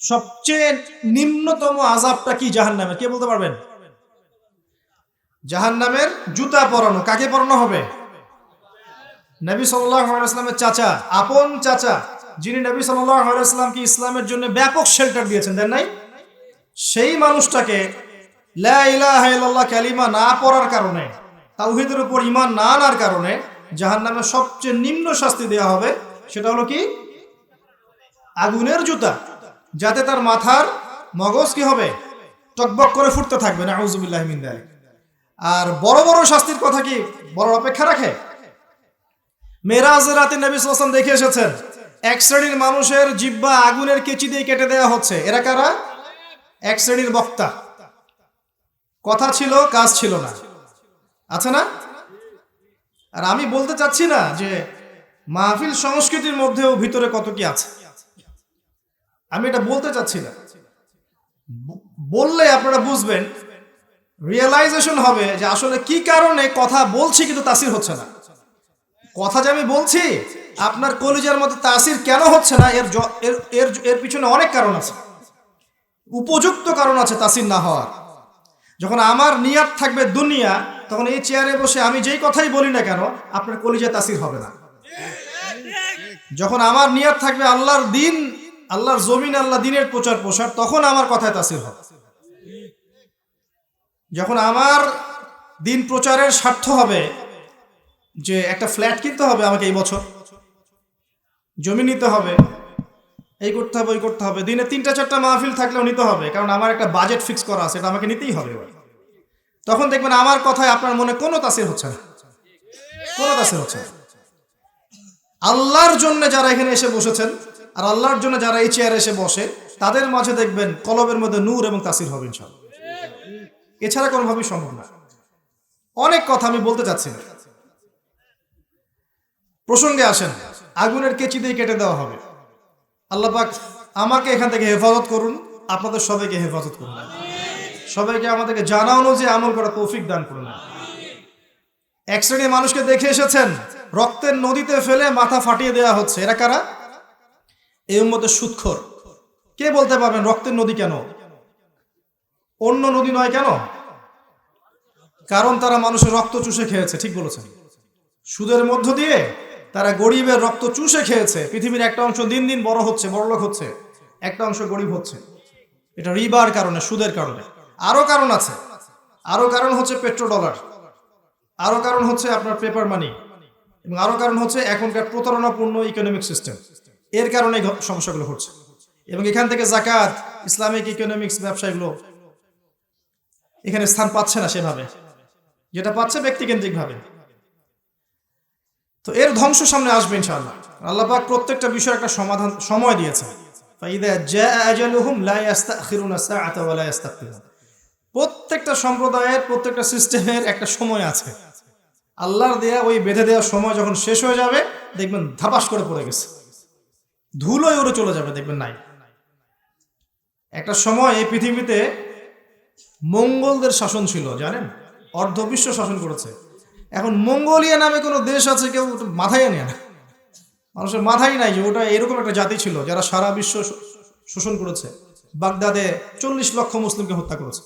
সবচেয়ে নিম্নতম আযাবটা কি জাহান্নামের? কে বলতে পারবেন? জাহান্নামের জুতা পরানো। কাকে পরানো হবে? নবী সাল্লাল্লাহু আলাইহি ওয়াসাল্লামের চাচা, আপন চাচা, যিনি নবী সাল্লাল্লাহু আলাইহি ওয়াসাল্লামকে ইসলামের জন্য ব্যাপক শেল্টার দিয়েছেন, দেন নাই? সেই মানুষটাকে লা ইলাহা ইল্লাল্লাহ কালিমা না পড়ার কারণে, তাওহীদের উপর ঈমান না আনার কারণে জাহান্নামের সবচেয়ে নিম্ন শাস্তি দেওয়া হবে। সেটা হলো কি? আগুনের জুতা, যাতে তার মাথার মগজ কি হবে? টকবক করে ফুটতে থাকবে। নাউযুবিল্লাহি মিন যালিক। আর বড় বড় শাস্তির কথা কি বড় অপেক্ষা রাখে? মেরাজের রাতে নবী সাল্লাল্লাহু আলাইহি ওয়াসাল্লাম দেখে এসেছেন এক শ্রেণীর মানুষের জিহ্বা আগুনের কেচি দিয়ে কেটে দেওয়া হচ্ছে। এরা কারা? এক শ্রেণীর বক্তা, কথা ছিল কাজ ছিল না, আছে না? আর আমি বলতে চাচ্ছি না যে মাহফিল সংস্কৃতির মধ্যেও ভিতরে কত কি আছে, আমি এটা বলতে চাচ্ছি না। বললে আপনারা বুঝবেন, রিয়েলাইজেশন হবে যে আসলে কি কারণে কথা বলছি কিন্তু তাসির হচ্ছে না। কথা যে আমি বলছি, আপনার কলিজার মধ্যে তাসির কেন হচ্ছে না, এর পিছনে অনেক কারণ আছে, উপযুক্ত কারণ আছে তাসির না হওয়ার। যখন আমার নিয়াত থাকবে দুনিয়া, তখন এই চেয়ারে বসে আমি যেই কথাই বলি না কেন আপনার কলিজায় তাসির হবে না। যখন আমার নিয়াত থাকবে আল্লাহর দিন, আল্লাহর জমিন, আল্লাহ দিনের প্রচার প্রসার, তখন আমার কথায় তাসির হবে। যখন আমার দিন প্রচারের স্বার্থ হবে যে একটা ফ্ল্যাট কিনতে হবে আমাকে এই বছর, জমি নিতে হবে, এই করতে হবে ওই করতে হবে, দিনে 3-4টা মাহফিল থাকলেও নিতে হবে, কারণ আমার একটা বাজেট ফিক্স করা আছে, এটা আমাকে নিতেই হবে। তখন দেখবেন আমার কথায় আপনার মনে কোনো তাসির হচ্ছে না, কোনো তাসির হচ্ছে না। আল্লাহর জন্য যারা এখানে এসে বসেছেন আর আল্লাহর জন্য যারা এই চেয়ারে এসে বসে, তাদের মাঝে দেখবেন কলবের মধ্যে নূর এবং তাসির হবে ইনশাআল্লাহ। এছাড়া কোনোভাবেই সম্ভব না। অনেক কথা আমি বলতে চাচ্ছি না, প্রসঙ্গে আসেন। আগুনের কেচি দিয়ে কেটে দেওয়া হবে। আল্লাহ পাক আমাকে এখান থেকে হেফাজত করুন, আপনাদের সবাইকে হেফাজত করুন, সবাইকে আমাদেরকে জানা অনুযায়ী আমল করা তৌফিক দান করুন। এক শ্রেণীর মানুষকে দেখে এসেছেন রক্তের নদীতে ফেলে মাথা ফাটিয়ে দেওয়া হচ্ছে। এরা কারা? এই উম্মতের সুদখোর। কে বলতে পারবেন রক্তের নদী কেন, অন্য নদী নয় কেন? কারণ তারা মানুষের রক্ত চুষে খেয়েছে। ঠিক বলেছেন। সুদের মধ্য দিয়ে তারা গরিবের রক্ত চুষে খেয়েছে। পৃথিবীর একটা অংশ দিন দিন বড় হচ্ছে, বড়লোক হচ্ছে, একটা অংশ গরিব হচ্ছে। এটা রিবার কারণে, সুদের কারণে। আরো কারণ আছে, আরো কারণ হচ্ছে পেট্রোডলার, আরো কারণ হচ্ছে আপনার পেপার মানি, এবং আরো কারণ হচ্ছে এখনকার প্রতারণাপূর্ণ ইকোনমিক সিস্টেম। এর কারণে সমস্যাগুলো হচ্ছে। এবং এখান থেকে যাকাত, ইসলামিক ইকোনমিক্স, ব্যবসায়গুলো এখানে স্থান পাচ্ছে না সেভাবে, যেটা পাচ্ছে ব্যক্তিকেন্দ্রিক ভাবে। তো এর ধ্বংস সামনে আসবে ইনশাআল্লাহ। আল্লাহ পাক প্রত্যেকটা বিষয়ের একটা সমাধান, সময় দিয়েছেন। ফাইদা জাআ আজালুহুম লা ইস্তাখিরুনা সাআতা ওয়া লা ইস্তাকদিরুন। প্রত্যেকটা সম্প্রদায়ের, প্রত্যেকটা সিস্টেমের একটা সময় আছে। আল্লাহর দেয়া ওই বেঁধে দেওয়া সময় যখন শেষ হয়ে যাবে, দেখবেন ধাপাস করে পড়ে গেছে, ধুলোয় উড়ে চলে যাবে, দেখবেন নাই। একটা সময় এই পৃথিবীতে মঙ্গলদের শাসন ছিল, জানেন? অর্ধবিশ্ব শাসন করেছে। এখন মঙ্গোলিয়া নামে কোনো দেশ আছে, কেউ মাথায় আনে না, মানুষের মাথায় নাই যে ওটা এরকম একটা জাতি ছিল যারা সারা বিশ্ব শোষণ করেছে। বাগদাদে 40 লক্ষ মুসলিমকে হত্যা করেছে।